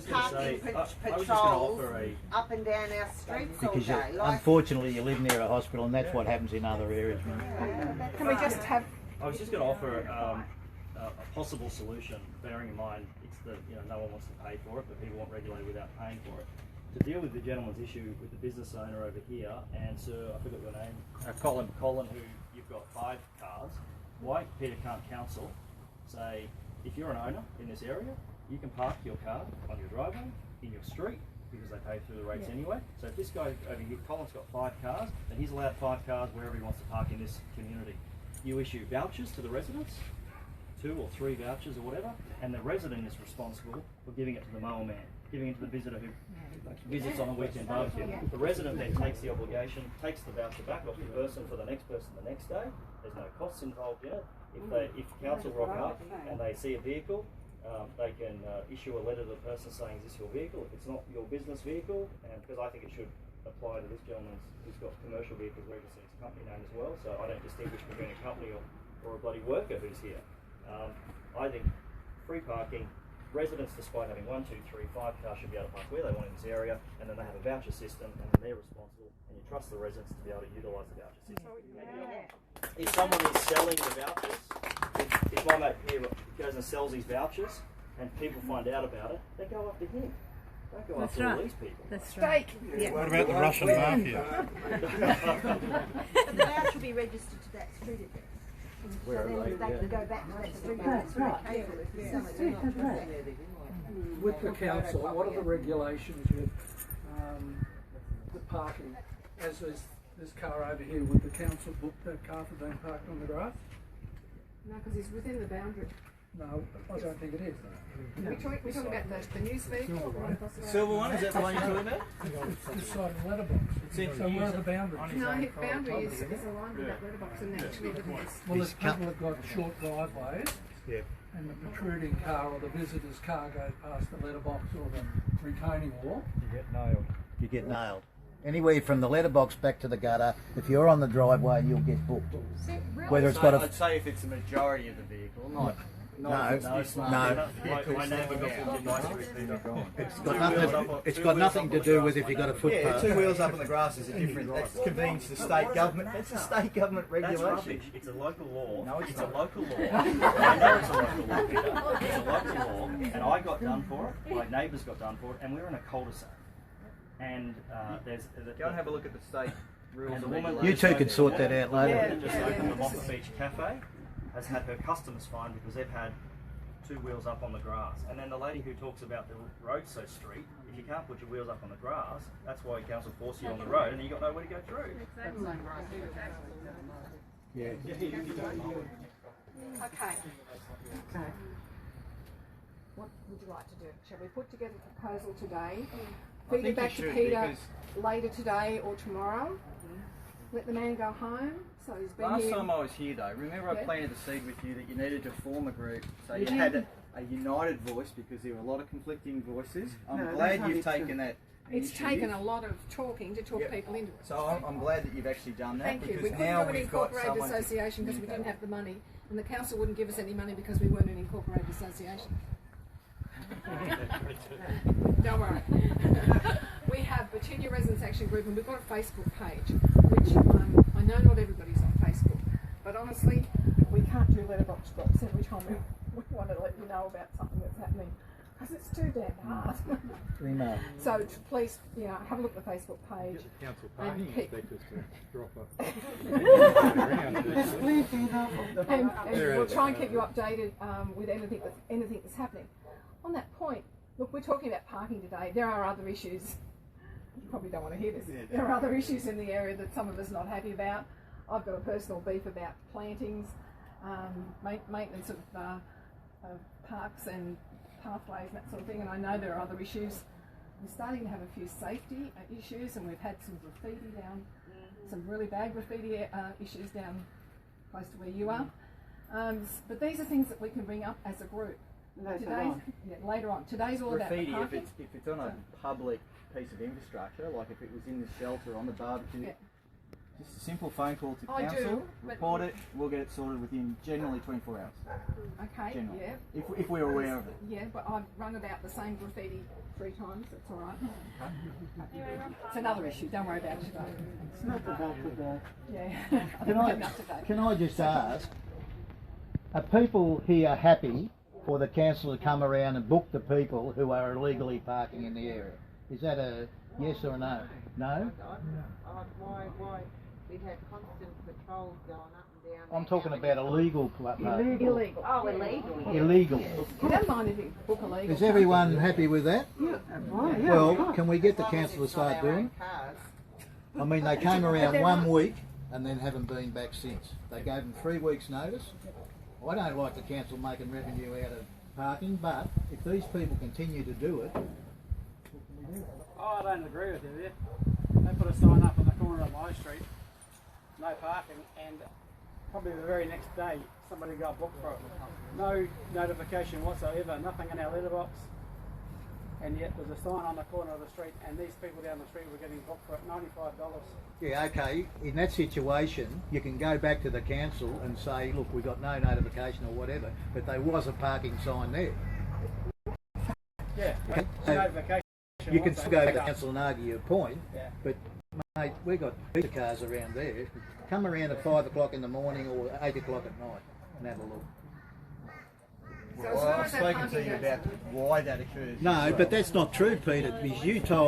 parking patrols up and down our streets all day. Unfortunately, you live near a hospital, and that's what happens in other areas. Can we just have? I was just going to offer a possible solution, bearing in mind it's no one wants to pay for it, but people want regulated without paying for it. To deal with the gentleman's issue with the business owner over here, and Sir, I forgot your name, Colin, who you've got 5 cars. Why Peter can't council say, if you're an owner in this area, you can park your car on your driveway, in your street, because they pay through the rates anyway. So if this guy over here, Colin's got 5 cars, then he's allowed 5 cars wherever he wants to park in this community. You issue vouchers to the residents, 2 or 3 vouchers or whatever, and the resident is responsible for giving it to the mower man, giving it to the visitor who visits on a weekend barbecue. The resident then takes the obligation, takes the voucher back off the person for the next person the next day. There's no costs involved in it. If council rock up and they see a vehicle, they can issue a letter to the person saying, is this your vehicle? If it's not your business vehicle, and because I think it should apply to this gentleman who's got commercial vehicles registered as a company name as well, so I don't distinguish between a company or a bloody worker who's here. I think free parking, residents, despite having 1, 2, 3, 5 cars, should be able to park where they want in this area, and then they have a voucher system, and then they're responsible, and you trust the residents to be able to utilise the voucher system. If someone is selling the vouchers, if my mate here goes and sells his vouchers, and people find out about it, they go after him. Don't go after all these people. That's right. Yeah. What about the Russian mafia? The voucher will be registered to that street address. Where so then they can go back to that street address. With the council, what are the regulations with the parking? As is this car over here, would the council book that car for being parked on the grass? No, because it's within the boundary. No, I don't think it is. We're talking about the news vehicle. Silver one, is that the one you're talking about? It's this side of the letterbox. So where are the boundaries? No, his boundary is aligned with that letterbox and actually everything is. Well, if people have got short driveways, and the protruding car or the visitor's car goes past the letterbox or the retaining wall, You get nailed. Anywhere from the letterbox back to the gutter, if you're on the driveway, you'll get booked. Whether it's got a... I'd say if it's the majority of the vehicle, not No. It's got nothing to do with if you've got a footpath. 2 wheels up on the grass is a different. That's convenes the state government. It's a state government regulation. That's rubbish. It's a local law. No, it's a local law. I know it's a local law, Peter. It's a local law, and I got done for it. My neighbours got done for it, and we're in a cul-de-sac. And there's go and have a look at the state rules. And the woman, you two could sort that out later. Just opened the Moffat Beach Cafe, has had her customers fined because they've had 2 wheels up on the grass. And then the lady who talks about the road's so street, if you can't put your wheels up on the grass, that's why council force you on the road and you got nowhere to go through. Yeah. Okay. What would you like to do? Shall we put together a proposal today? Feed it back to Peter later today or tomorrow? Let the man go home. So he's been Last here. time I was here though, remember I planted the seed with you that you needed to form a group so you had a united voice because there were a lot of conflicting voices. I'm glad you've taken that It's taken a lot of talking to talk people into it. So I'm glad that you've actually done that. Thank you. Because We couldn't now do an we've got incorporated someone association because we didn't have the money, and the council wouldn't give us any money because we weren't an incorporated association. Don't worry. We have Birtinya Residents Action Group, and we've got a Facebook page, which I know not everybody's on Facebook, but honestly, we can't do letterbox drops every time we want to let you know about something that's happening, because it's too damn hard. So please, have a look at the Facebook page. Council parking inspectors to drop and we'll try and keep you updated with anything that's happening. On that point, look, we're talking about parking today. There are other issues. You probably don't want to hear this. There are other issues in the area that some of us are not happy about. I've got a personal beef about plantings, maintenance of parks and pathways and that sort of thing, and I know there are other issues. We're starting to have a few safety issues, and we've had some graffiti down, some really bad graffiti issues down close to where you are. But these are things that we can bring up as a group. Later on. Today's all graffiti, about parking. if it's on a public piece of infrastructure, like if it was in the shelter on the barbecue Just a simple phone call to I do, council, but- report it, we'll get it sorted within generally 24 hours. Okay, Generally. yeah. If we're aware of it. Yeah, but I've rung about the same graffiti 3 times, that's all right. It's another issue, don't worry about it today. It's not about today. Yeah. Can I just ask, are people here happy for the council to come around and book the people who are illegally parking in the area? Is that a yes or a no? No? Why? We've had constant patrols going up and down. I'm talking about illegal parking. Illegal. Oh, illegal. Illegal. I don't mind if you book illegal. Is everyone happy with that? Yeah. Well, can we get the council to start doing? I mean, they came around 1 week and then haven't been back since. They gave them 3 weeks' notice. I don't like the council making revenue out of parking, but if these people continue to do it, Oh, I don't agree with you there. They put a sign up on the corner of my street, no parking, and probably the very next day somebody got booked for it. No notification whatsoever, nothing in our letterbox, and yet there's a sign on the corner of the street, and these people down the street were getting booked for it, $95. yeah, okay, in that situation, you can go back to the council and say, look, we got no notification or whatever, but there was a parking sign there. Yeah, Okay, no so notification. you can still go to the whatsoever. council and argue your point, Yeah. but mate, we've got pizza cars around there. Come around at 5 o'clock in the morning or 8 o'clock at night and have a look. So as Well, far I've as that spoken parking to you goes- about why that occurs. No, but that's not true, Peter, because you told